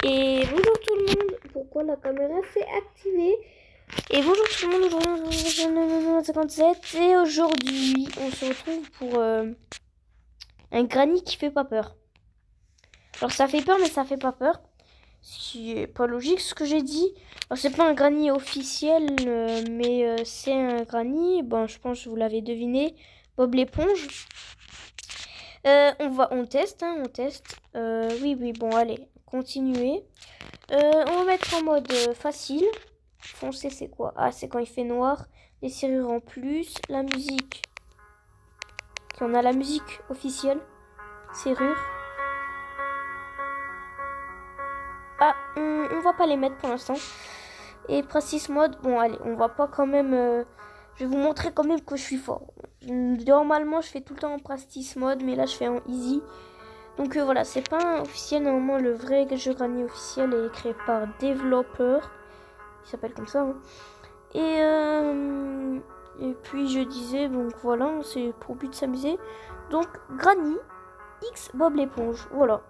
Et bonjour tout le monde. Pourquoi la caméra s'est activée? Et bonjour tout le monde, aujourd'hui 57 et aujourd'hui on se retrouve pour un granny qui fait pas peur. Alors ça fait peur mais ça fait pas peur. Ce qui est pas logique ce que j'ai dit. Alors c'est pas un granny officiel mais c'est un granny, bon je pense que vous l'avez deviné, Bob l'éponge. On teste, on teste. Oui, bon allez, continuez. On va mettre en mode facile. Foncé, c'est quoi? Ah, c'est quand il fait noir. Les serrures en plus. La musique. On a la musique officielle. Serrure. Ah, on va pas les mettre pour l'instant. Et practice mode. Bon, allez, on va pas quand même... je vais vous montrer quand même que je suis fort. Normalement, je fais tout le temps en practice mode. Mais là, je fais en easy. Donc voilà, c'est pas officiel. Normalement, le vrai jeu granny officiel est créé par développeur. Il s'appelle comme ça. Hein. Et puis je disais, donc voilà, c'est pour but de s'amuser. Donc Granny X Bob l'éponge. Voilà.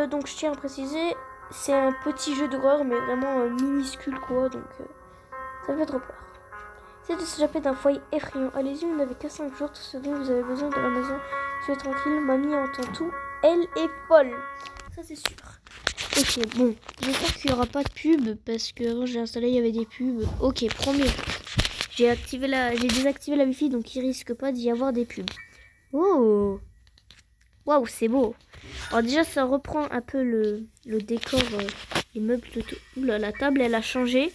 Donc je tiens à préciser, c'est un petit jeu d'horreur, mais vraiment minuscule quoi. Donc ça fait trop peur. C'est de s'échapper d'un foyer effrayant. Allez-y, vous n'avez que 5 jours. Tout ce dont vous avez besoin de la maison. Soyez tranquille, mamie entend tout. Elle est folle. Ça c'est sûr. Ok, bon, j'espère qu'il n'y aura pas de pub parce que avant j'ai installé, il y avait des pubs. Ok, premier. J'ai désactivé la wifi donc il risque pas d'y avoir des pubs. Oh, waouh, c'est beau. Alors déjà ça reprend un peu le décor, les meubles. Oula, la table elle a changé.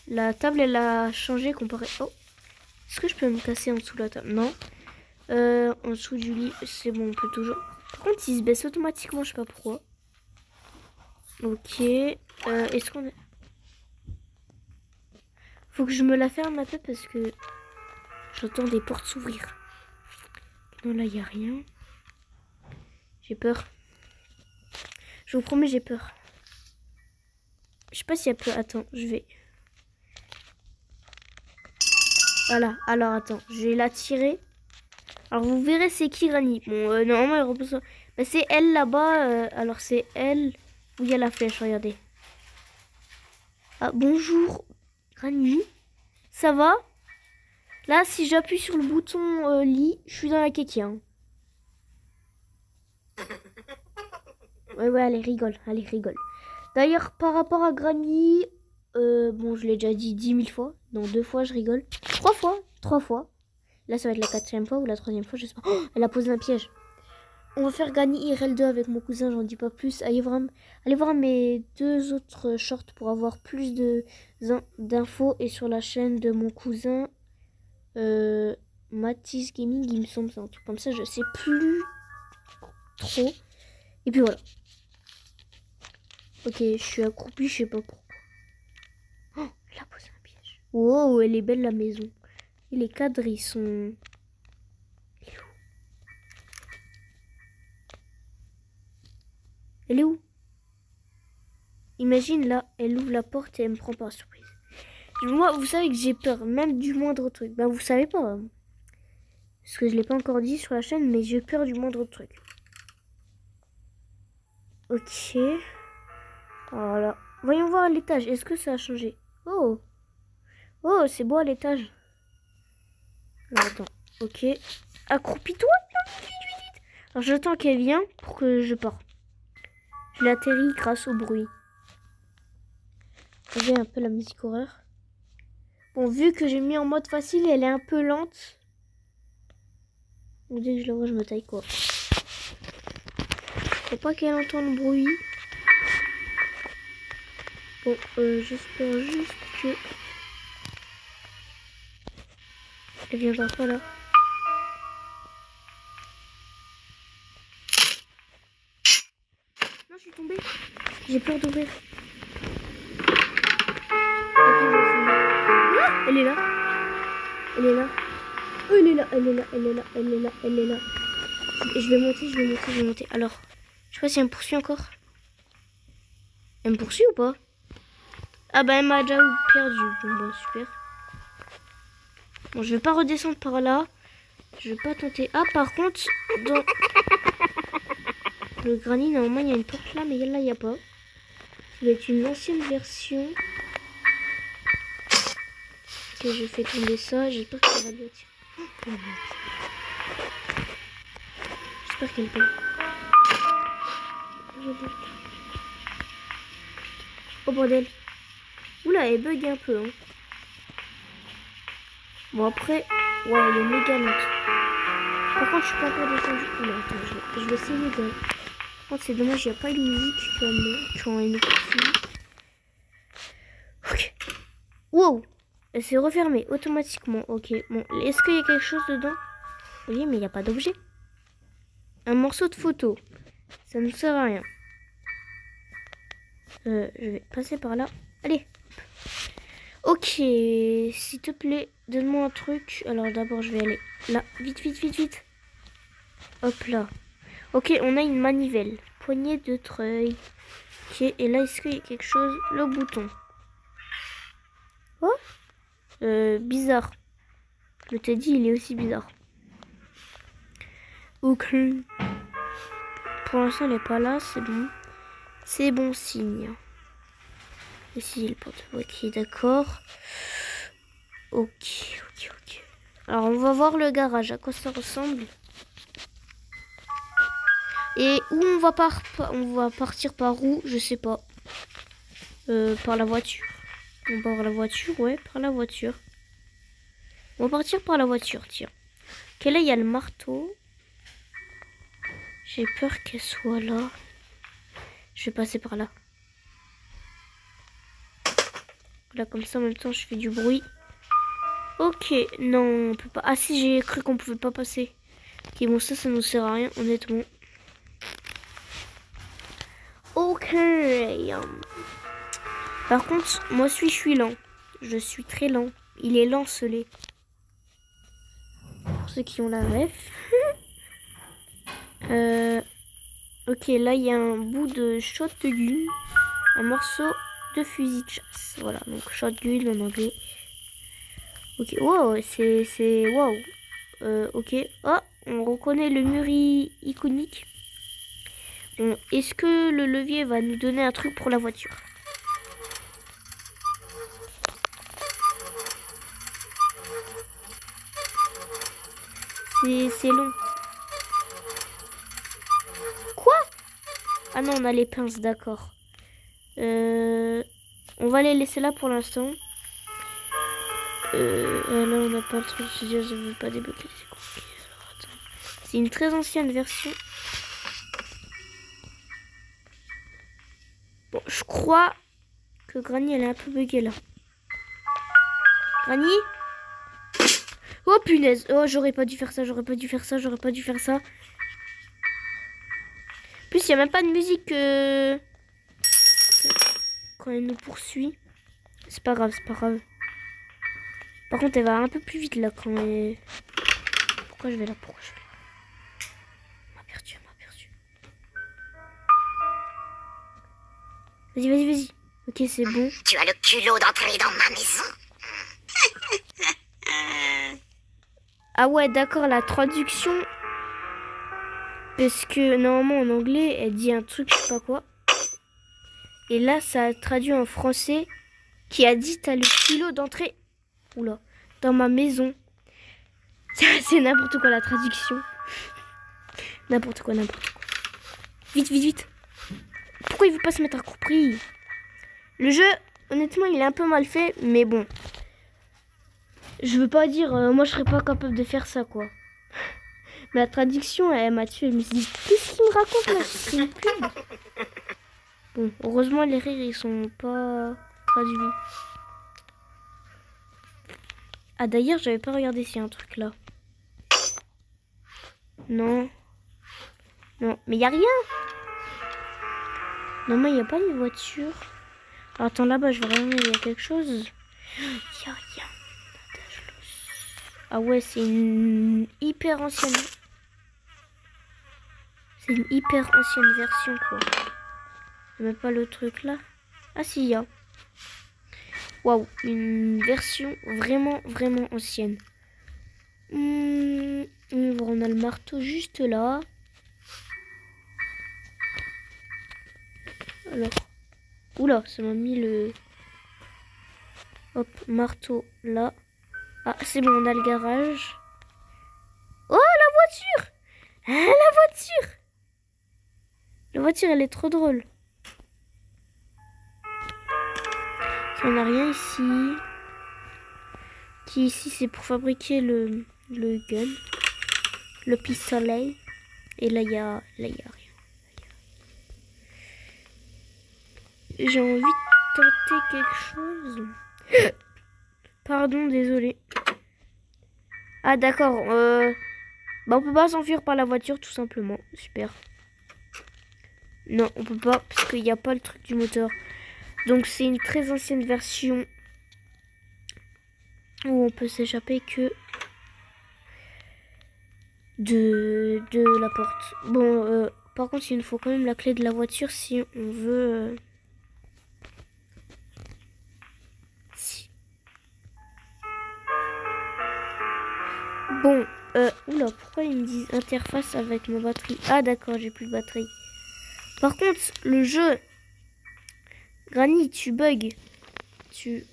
La table elle a changé comparé. Oh, est-ce que je peux me casser en dessous de la table? Non. En dessous du lit, c'est bon, on peut toujours. Par contre, il se baisse automatiquement, je sais pas pourquoi. Ok. Est-ce qu'on est... Faut que je me la ferme un peu parce que j'entends des portes s'ouvrir. Non, là, il n'y a rien. J'ai peur. Je vous promets, j'ai peur. Je sais pas s'il y a peur. Attends, je vais... Voilà. Alors, attends. Je vais la tirer. Alors, vous verrez c'est qui, Granny. Bon, normalement, elle repose... Bah, c'est elle, là-bas. Alors, c'est elle... Où il y a la flèche, regardez. Ah, bonjour, Granny. Ça va? Là, si j'appuie sur le bouton lit, je suis dans la kéké. Hein. Ouais, allez, rigole, D'ailleurs, par rapport à Granny, bon, je l'ai déjà dit 10 000 fois. Donc 2 fois, je rigole. 3 fois. Là, ça va être la 4e fois ou la 3e fois, je sais pas. Oh, elle a posé un piège. On va faire Granny IRL 2 avec mon cousin, j'en dis pas plus. Allez voir mes 2 autres shorts pour avoir plus d'infos. Et sur la chaîne de mon cousin, Matisse Gaming, il me semble, c'est un truc comme ça, je sais plus trop. Et puis voilà. Ok, je suis accroupie, je sais pas pourquoi. Oh, elle a posé un piège. Wow, elle est belle la maison. Et les cadres, ils sont... Elle est où? Imagine là, elle ouvre la porte et elle me prend par surprise. Moi, vous savez que j'ai peur, même du moindre truc. Ben, vous savez pas. Hein. Parce que je l'ai pas encore dit sur la chaîne, mais j'ai peur du moindre truc. Ok. Voilà. Voyons voir à l'étage. Est-ce que ça a changé? Oh. Oh, c'est beau à l'étage. Attends. Ok. Accroupis-toi. Alors j'attends qu'elle vienne pour que je parte. Je l'atterris grâce au bruit. Vous voyez un peu la musique horreur. Bon, vu que j'ai mis en mode facile, elle est un peu lente. Donc dès que je la vois, je me taille quoi. Faut pas qu'elle entende le bruit. Bon, j'espère juste que... Elle viendra pas là. Non, je suis tombée. J'ai peur d'ouvrir. Ah, elle est là. Elle est là. Oh, elle est là. Je vais monter. Alors, je sais pas si elle me poursuit encore. Elle me poursuit ou pas? Ah bah elle m'a déjà perdu. Bon bah super. Bon, je vais pas redescendre par là. Je vais pas tenter. Ah, par contre, dans le granny, normalement, il y a une porte là, mais là, il n'y a pas. doit être une ancienne version. Ok, je fais tomber ça. J'espère qu'elle va bien. J'espère qu'elle peut. Oh bordel. Oula, elle bug un peu. Hein. Bon après, ouais, elle est méga lente. Par contre, je suis pas encore descendu. Oula, attends, je vais essayer de... Par contre, c'est dommage, il n'y a pas de musique quand elle nous poursuit. Ok. Wow. Elle s'est refermée automatiquement. Ok, bon. Est-ce qu'il y a quelque chose dedans? Oui, mais il n'y a pas d'objet. Un morceau de photo. Ça ne sert à rien. Je vais passer par là. Allez. Ok, s'il te plaît, donne-moi un truc. Alors d'abord, je vais aller là. Vite, vite, vite, vite. Hop là. Ok, on a une manivelle. Poignée de treuil. Ok, et là, est-ce qu'il y a quelque chose? Le bouton. Oh, bizarre. Je t'ai dit, il est aussi bizarre. Ok. Pour l'instant, elle n'est pas là, c'est bon. C'est bon signe. Ici, le porte-voix qui est d'accord. Ok. Alors, on va voir le garage, à quoi ça ressemble. Et où on va partir par où? Je sais pas. Par la voiture. On va par la voiture, ouais, par la voiture. On va partir par la voiture, tiens. Ok, là, il y a le marteau. J'ai peur qu'elle soit là. Je vais passer par là. Là, comme ça, en même temps, je fais du bruit. Ok, non, on peut pas. Ah si, j'ai cru qu'on pouvait pas passer. Ok, bon, ça nous sert à rien, honnêtement. Ok. Par contre, moi, je suis lent. Je suis très lent. Il est lent, ce lait. Pour ceux qui ont la ref. Ok, là, il y a un bout de shotgun. Un morceau de fusil de chasse. Voilà, donc shotgun en anglais. Ok, wow, c'est wow. Ok, oh, on reconnaît le mur iconique. Bon, est-ce que le levier va nous donner un truc pour la voiture? C'est long. Quoi? Ah non, on a les pinces, d'accord. On va les laisser là pour l'instant. Là, on n'a pas le truc. Je veux pas débloquer. C'est une très ancienne version. Bon, je crois que Granny, elle est un peu buggée là. Granny? Oh punaise. Oh, j'aurais pas dû faire ça. En plus, il n'y a même pas de musique quand elle nous poursuit. C'est pas grave. Par contre, elle va un peu plus vite là quand elle... Pourquoi je vais là? Elle m'a perdu. Vas-y. Ok, c'est bon. Tu as le culot d'entrer dans ma maison. Ah ouais, d'accord, la traduction. Parce que normalement en anglais, elle dit un truc, je sais pas quoi. Et là, ça a traduit en français qui a dit t'as le culot d'entrer. Oula, dans ma maison. C'est n'importe quoi la traduction. N'importe quoi. Vite. Pourquoi il veut pas se mettre à couper? Le jeu, honnêtement, il est un peu mal fait, mais bon. Je veux pas dire, moi je serais pas capable de faire ça, quoi. Mais la traduction, elle m'a tué. Je me suis dit, qu'est-ce qu'il me raconte là? C'est une pub. Bon, heureusement, les rires, ils sont pas traduits. Ah, d'ailleurs, j'avais pas regardé s'il y a un truc là. Non, mais y a rien. Non, mais y a pas de voiture. Alors, attends, là-bas, je vais regarder, il y a quelque chose. Y a rien. Ah ouais, c'est une hyper ancienne. C'est une hyper ancienne version, quoi. Y'a même pas le truc là. Ah si, y a. Waouh, une version vraiment ancienne. On a le marteau juste là. Alors, Oula, ça m'a mis le... Hop, marteau là. Ah, c'est bon, on a le garage. Oh, la voiture! Ah, la voiture! La voiture, elle est trop drôle. Il n'y en a rien ici. Qui ici, c'est pour fabriquer le gun. Le pistolet. Et là, il y a rien. J'ai envie de tenter quelque chose. Pardon, désolé. Ah, d'accord. Bah, on peut pas s'enfuir par la voiture, tout simplement. Super. Non, on peut pas, parce qu'il n'y a pas le truc du moteur. Donc, c'est une très ancienne version où on peut s'échapper que de la porte. Bon, par contre, il nous faut quand même la clé de la voiture si on veut... Bon, oula, pourquoi ils me disent interface avec ma batterie? Ah d'accord, j'ai plus de batterie. Par contre, le jeu... Granny, tu bugs.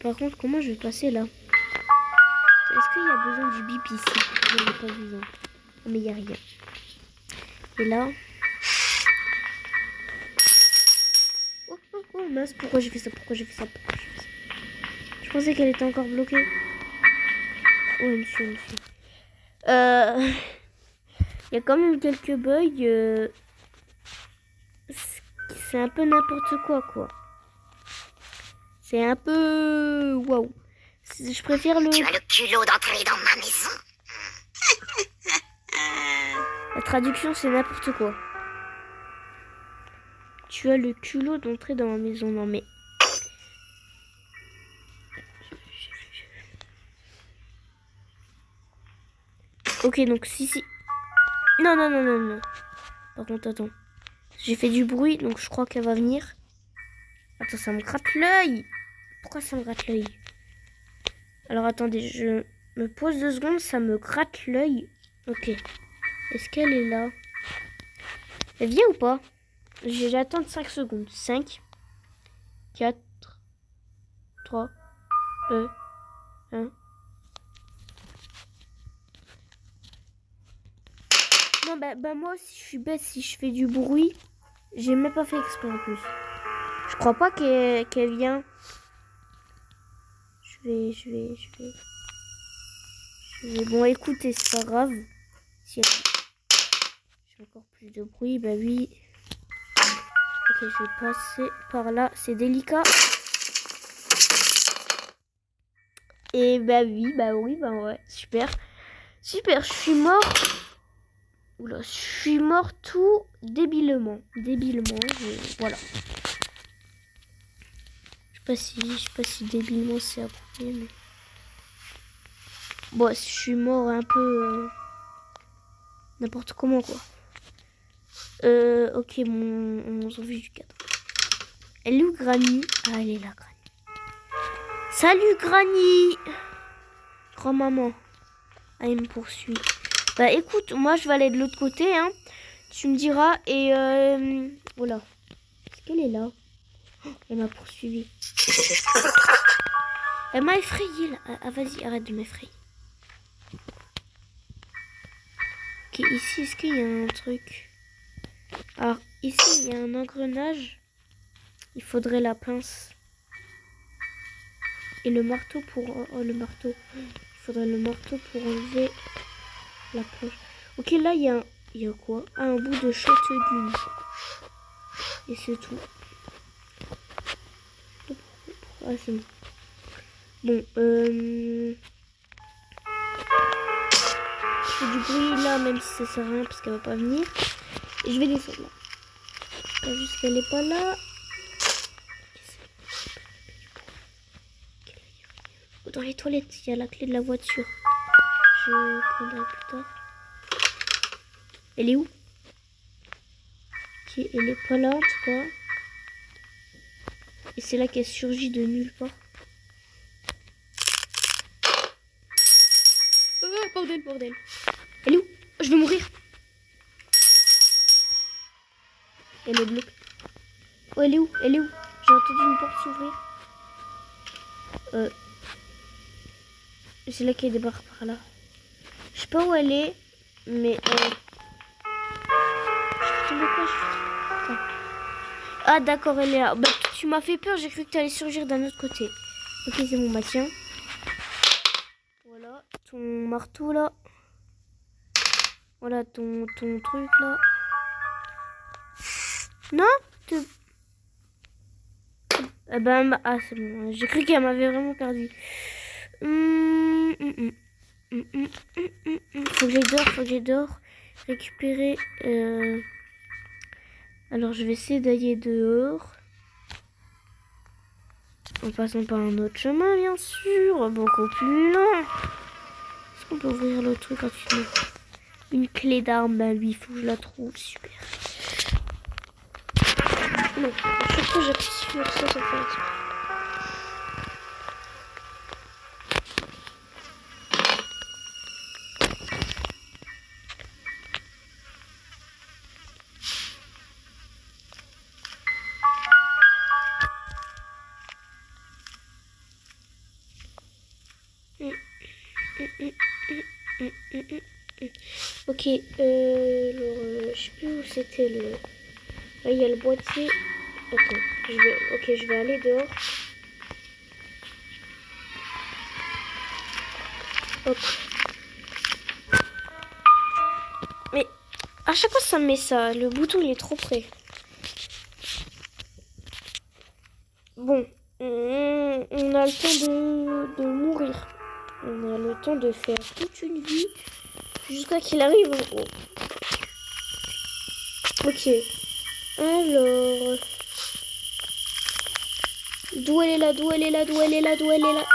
Par contre, comment je vais passer là? Est-ce qu'il y a besoin du bip ici? Il n'y a pas besoin. Mais il n'y a rien. Et là... Oh mince, pourquoi j'ai fait ça? Je pensais qu'elle était encore bloquée. Oh, monsieur. Il y a quand même quelques bugs. C'est un peu n'importe quoi. C'est un peu... Waouh. Je préfère le... Tu as le culot d'entrer dans ma maison. La traduction, c'est n'importe quoi. Tu as le culot d'entrer dans ma maison. Non, mais... Ok, donc si... Non. Par contre, attends. J'ai fait du bruit, donc je crois qu'elle va venir. Attends, ça me gratte l'œil. Pourquoi ça me gratte l'œil? Alors, attendez, je me pose 2 secondes, ça me gratte l'œil. Ok. Est-ce qu'elle est là? Elle vient ou pas? J'attends 5 secondes. 5, 4, 3, 2, 1. Non, bah moi aussi, je suis bête si je fais du bruit. J'ai même pas fait exprès en plus. Je crois pas qu'elle vient. Je vais... Bon, écoutez, c'est pas grave. Si j'ai encore plus de bruit, bah oui. Ok, je vais passer par là. C'est délicat. Et bah oui, bah ouais. Super, je suis mort. Oula, je suis mort tout débilement. Voilà. Je sais pas si débilement c'est approprié, mais... Bon, je suis mort un peu... n'importe comment, quoi. Ok, mon zombie du cadre. Elle est où, Granny? Ah, elle est là, Granny. Salut, Granny! Grand-maman. Ah, il me poursuit. Bah, écoute, moi, je vais aller de l'autre côté, hein. Tu me diras, et... Voilà. Est-ce qu'elle est là? Oh, elle m'a poursuivi. Elle m'a effrayé, là. Ah, vas-y, arrête de m'effrayer. Ok, ici, est-ce qu'il y a un truc? Alors, ici, il y a un engrenage. Il faudrait la pince. Et le marteau pour... Oh, le marteau. Il faudrait le marteau pour enlever la planche. Ok, là, il y a quoi? Ah, un bout de shotgun. Et c'est tout. Ah, c'est bon. Bon, je fais du bruit là, même si ça sert à rien parce qu'elle va pas venir. Et je vais descendre là. Juste qu'elle est pas là. Dans les toilettes, il y a la clé de la voiture. Je prendrai plus tard. Elle est où? Ok, elle est pas là en tout cas. Et c'est là qu'elle surgit de nulle part. Oh, bordel. Elle est où? Oh, je vais mourir. Elle est bloquée. Oh, elle est où? J'ai entendu une porte s'ouvrir. C'est là qu'il y a des barres par là. Je sais pas où elle est, mais... Je vais tomber quoi, Ah d'accord, elle est là. Bah, tu m'as fait peur, j'ai cru que tu allais surgir d'un autre côté. Ok, c'est bon, bah tiens. Voilà, ton marteau là. Voilà, ton truc là. Non Ah bah, ah c'est bon, j'ai cru qu'elle m'avait vraiment perdu. Faut que j'aille dehors, récupérer. Alors je vais essayer d'aller dehors. En passant par un autre chemin, bien sûr, beaucoup plus lent. Est-ce qu'on peut ouvrir le truc rapidement? Une clé d'arme, bah lui, il faut que je la trouve, super. Non, à chaque fois j'appuie sur ça, ça fait exprès. Ok, alors, je sais plus où c'était le... Là, il y a le boîtier. Attends, je vais aller dehors. Hop. Mais, à chaque fois, ça me met ça. Le bouton, il est trop près. Bon, on a le temps de mourir. On a le temps de faire toute une vie jusqu'à qu'il arrive en haut. Ok. Alors... D'où elle est là? D'où elle est là? D'où elle est là? D'où elle est là?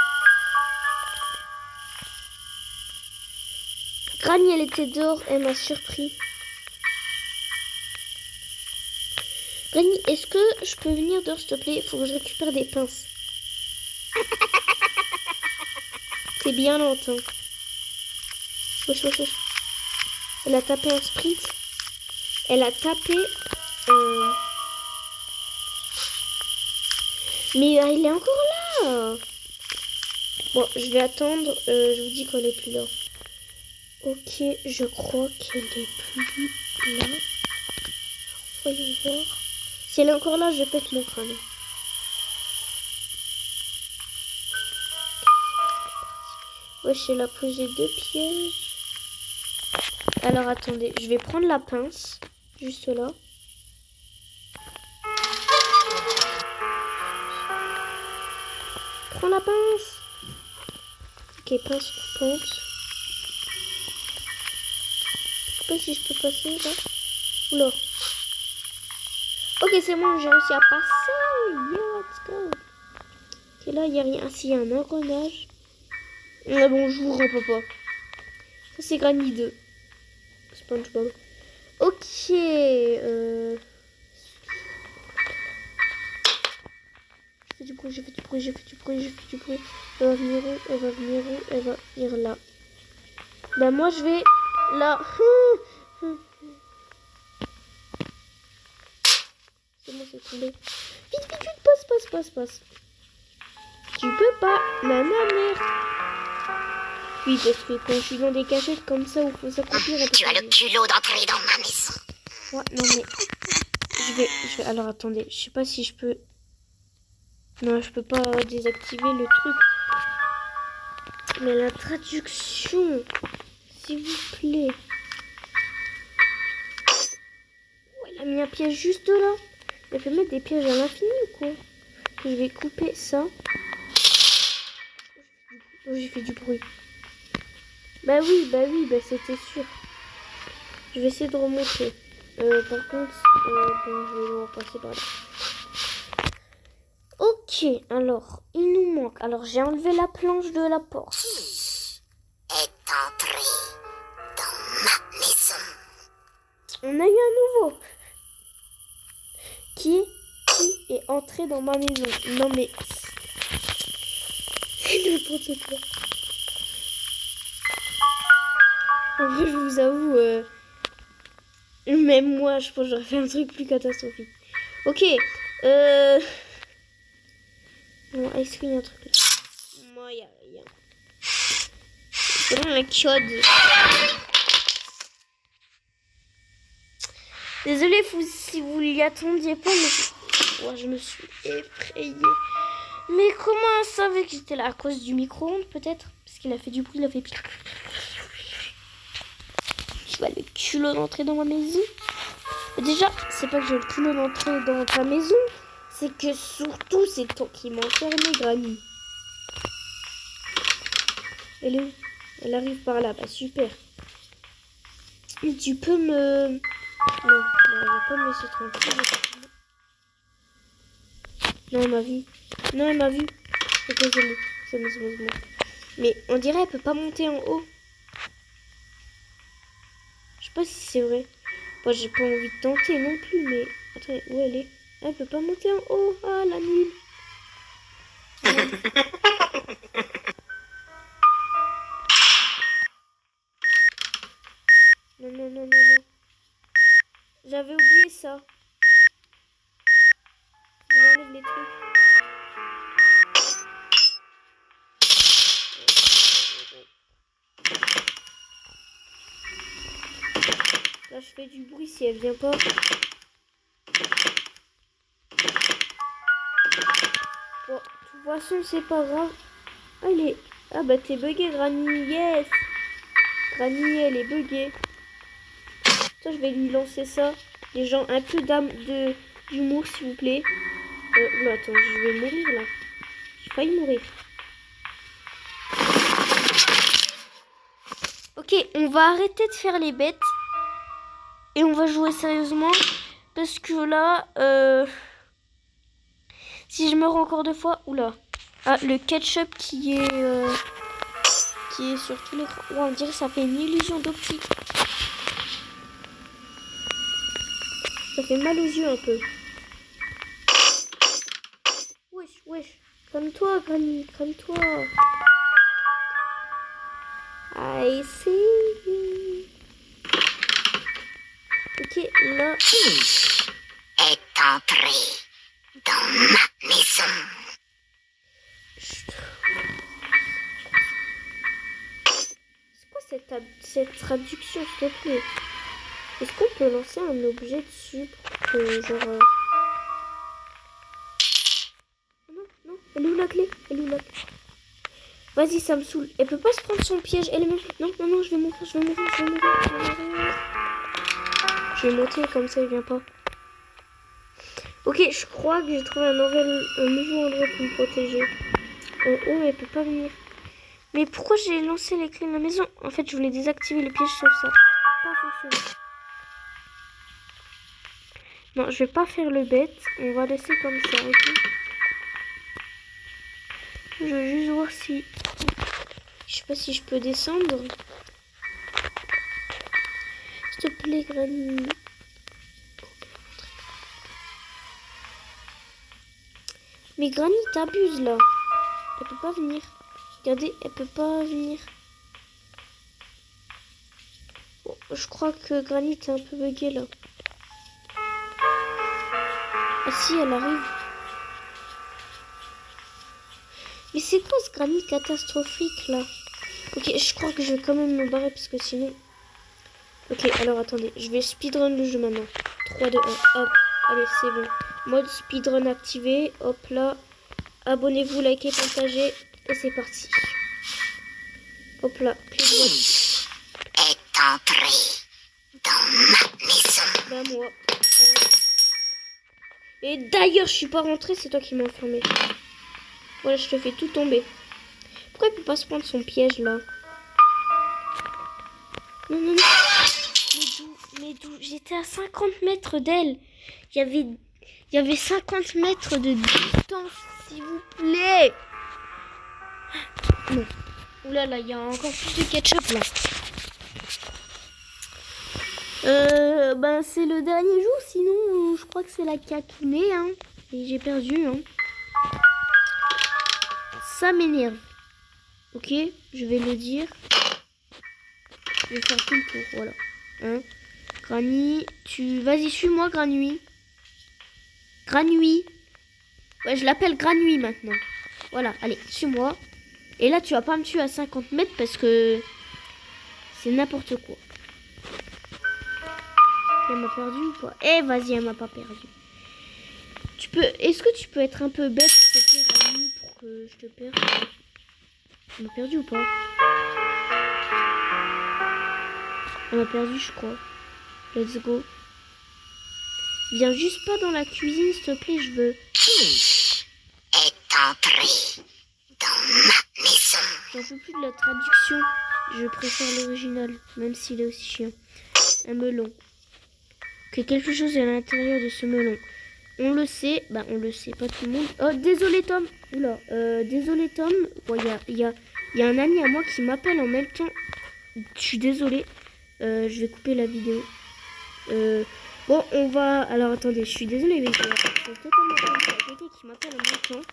Granny, elle était dehors. Elle m'a surpris. Granny, est-ce que je peux venir dehors, s'il te plaît? Faut que je récupère des pinces. C'est bien longtemps. Wesh, wesh, wesh. Elle a tapé un sprint. Elle a tapé un... Mais il est encore là. Bon, je vais attendre. Je vous dis qu'on n'est plus là. Ok, je crois qu'elle est plus là. Voyons voir. Si elle est encore là, je pète mon crâne. Wesh, elle a posé 2 pièges. Alors, attendez. Je vais prendre la pince. Juste là. Prends la pince. Ok, pince coupante. Je sais pas si je peux passer là. Oula. Ok, c'est bon, j'ai réussi à passer. Yeah, let's go. Ok, là, il n'y a rien. Ah, si, il y a un engrenage. Ah, bonjour, papa. Ça, c'est Granny 2. SpongeBob. Ok. J'ai fait du bruit, j'ai fait du bruit, j'ai fait du bruit, j'ai fait du bruit. Elle va venir où? Elle va venir où? Elle va venir là. Ben, moi, je vais là. C'est bon, c'est tombé. Vite, vite, vite, passe. Tu peux pas, ma mère. Oui, parce que quand je suis dans des cachettes comme ça où il faut s'accomplir... Tu as le culot d'entrer dans ma maison. Ouais, non mais... Je vais... Alors, attendez, je sais pas si je peux... Non, je peux pas désactiver le truc. Mais la traduction, s'il vous plaît. Oh, elle a mis un piège juste là. Elle peut mettre des pièges à l'infini ou quoi? Je vais couper ça. Oh, j'ai fait du bruit. Bah oui, c'était sûr. Je vais essayer de remonter. Par contre, bon, je vais devoir passer par là. Ok, alors, il nous manque. Alors, j'ai enlevé la planche de la porte. Qui est entré dans ma maison? On a eu un nouveau. Qui est entré dans ma maison? Non mais... C'est n'importe quoi. En fait, je vous avoue... Même moi, je pense que j'aurais fait un truc plus catastrophique. Ok. Bon, est-ce qu'il y a un truc là? Moi, il n'y a rien. C'est vraiment un code. Désolée si vous l'y attendiez pas, mais ouais, je me suis effrayée. Mais comment elle savait que j'étais là? À cause du micro-ondes, peut-être? Parce qu'il a fait du bruit, il a fait... Tu vas le culot d'entrer dans ma maison. Et déjà, c'est pas que j'ai le culot d'entrer dans ta maison. C'est que surtout, c'est toi qui m'as enfermé, Granny. Elle est où? Elle arrive par là. Bah, super. Et tu peux me... Non, elle va pas me laisser tranquille. Non, elle m'a vu. Non, elle m'a vu. Ok, c'est bon. Mais on dirait qu'elle peut pas monter en haut. Je sais pas si c'est vrai. Moi, j'ai pas envie de tenter non plus, mais... Attends, où elle est? Elle peut pas monter en haut. Ah, la nulle. Non. J'avais oublié ça. J'enlève les trucs. Là, je fais du bruit si elle vient pas. Bon, de toute façon, c'est pas grave. Allez. Ah bah, t'es buguée, Granny. Yes. Granny, elle est buguée. Toi, je vais lui lancer ça. Les gens, un peu d'humour, s'il vous plaît. Oula, attends, je vais mourir, là. J'ai failli mourir. Ok, on va arrêter de faire les bêtes. Et on va jouer sérieusement. Parce que là, si je meurs encore 2 fois... Oula. Ah, le ketchup qui est sur tout l'écran. Ouais, on dirait que ça fait une illusion d'optique. Ça fait mal aux yeux un peu. Wesh. Calme-toi, Granny. Calme-toi. I see. Ok, là... Qui est entré dans ma maison? C'est quoi cette traduction, s'il te plaît? Est-ce qu'on peut lancer un objet dessus pour que, genre... Non, elle est où la clé? Vas-y, ça me saoule. Elle peut pas se prendre son piège elle-même. Non, je vais mourir. Je vais monter comme ça, il vient pas. Ok, je crois que j'ai trouvé un nouveau endroit pour me protéger. Oh, elle peut pas venir. Mais pourquoi j'ai lancé les clés de la maison? En fait, je voulais désactiver les pièges, sauf ça. Pas fonctionné. Non, je vais pas faire le bête. On va laisser comme ça, ok? Je veux juste voir si... Je sais pas si je peux descendre. S'il te plaît, Granny. Mais Granny, t'abuses là. Elle peut pas venir. Regardez, elle peut pas venir. Bon, je crois que Granny est un peu buguée là. Ah si, elle arrive. Mais c'est quoi ce Granny catastrophique là? Ok, je crois que je vais quand même me barrer parce que sinon... Ok, alors attendez, je vais speedrun le jeu maintenant. 3, 2, 1, hop. Allez, c'est bon. Mode speedrun activé. Hop là. Abonnez-vous, likez, partagez. Et c'est parti. Hop là. Qui est entré dans ma maison? Bah moi. Et d'ailleurs, je suis pas rentrée, c'est toi qui m'as enfermé. Voilà, je te fais tout tomber. Pourquoi il peut pas se prendre son piège là? Non. Mais d'où? J'étais à 50 mètres d'elle. Il y avait 50 mètres de distance, s'il vous plaît. Non. Oulala, il y a encore plus de ketchup là. Ben c'est le dernier jour, sinon je crois que c'est la caquinée, hein. Et j'ai perdu, hein. Ça m'énerve. Ok, je vais le dire. Je vais faire tout le tour, voilà. Hein. Granny, vas-y, suis-moi, Granny. Ouais, je l'appelle Granny maintenant. Voilà, allez, suis-moi. Et là, tu vas pas me tuer à 50 mètres parce que c'est n'importe quoi. Elle m'a perdu ou pas? Eh, vas-y, elle m'a pas perdu. Est-ce que tu peux être un peu bête, s'il te plaît, Rami, pour que je te perde? Elle m'a perdu ou pas? Elle m'a perdu, je crois. Let's go. Viens juste pas dans la cuisine, s'il te plaît, je veux. Qui est entré dans ma maison? J'en peux plus de la traduction. Je préfère l'original, même s'il est aussi chiant. Un melon. Que quelque chose est à l'intérieur de ce melon. On le sait. Bah, on le sait, pas tout le monde. Oh, désolé, Tom. Oula. Désolé, Tom. Bon, il y a un ami à moi qui m'appelle en même temps. Je suis désolée. Je vais couper la vidéo. Bon, on va... Alors, attendez, je suis désolée, mais c'est totalement pas il y a quelqu'un qui m'appelle en même temps.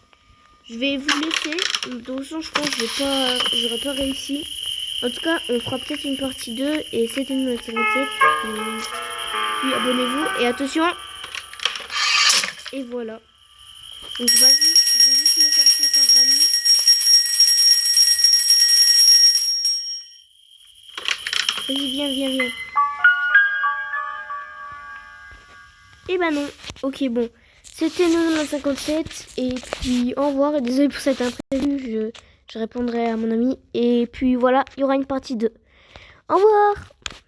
Je vais vous laisser. Donc, je pense que j'aurais pas réussi. En tout cas, on fera peut-être une partie 2. Et c'était une 57. Puis, abonnez-vous. Et attention. Et voilà. Donc, vas-y. Je vais juste me faire tuer par Rami. Vas-y, viens. Et bah non. Ok, bon. C'était Nono 57. Et puis, au revoir. Et désolé pour cet imprévu. Je répondrai à mon ami. Et puis, voilà. Il y aura une partie 2. Au revoir.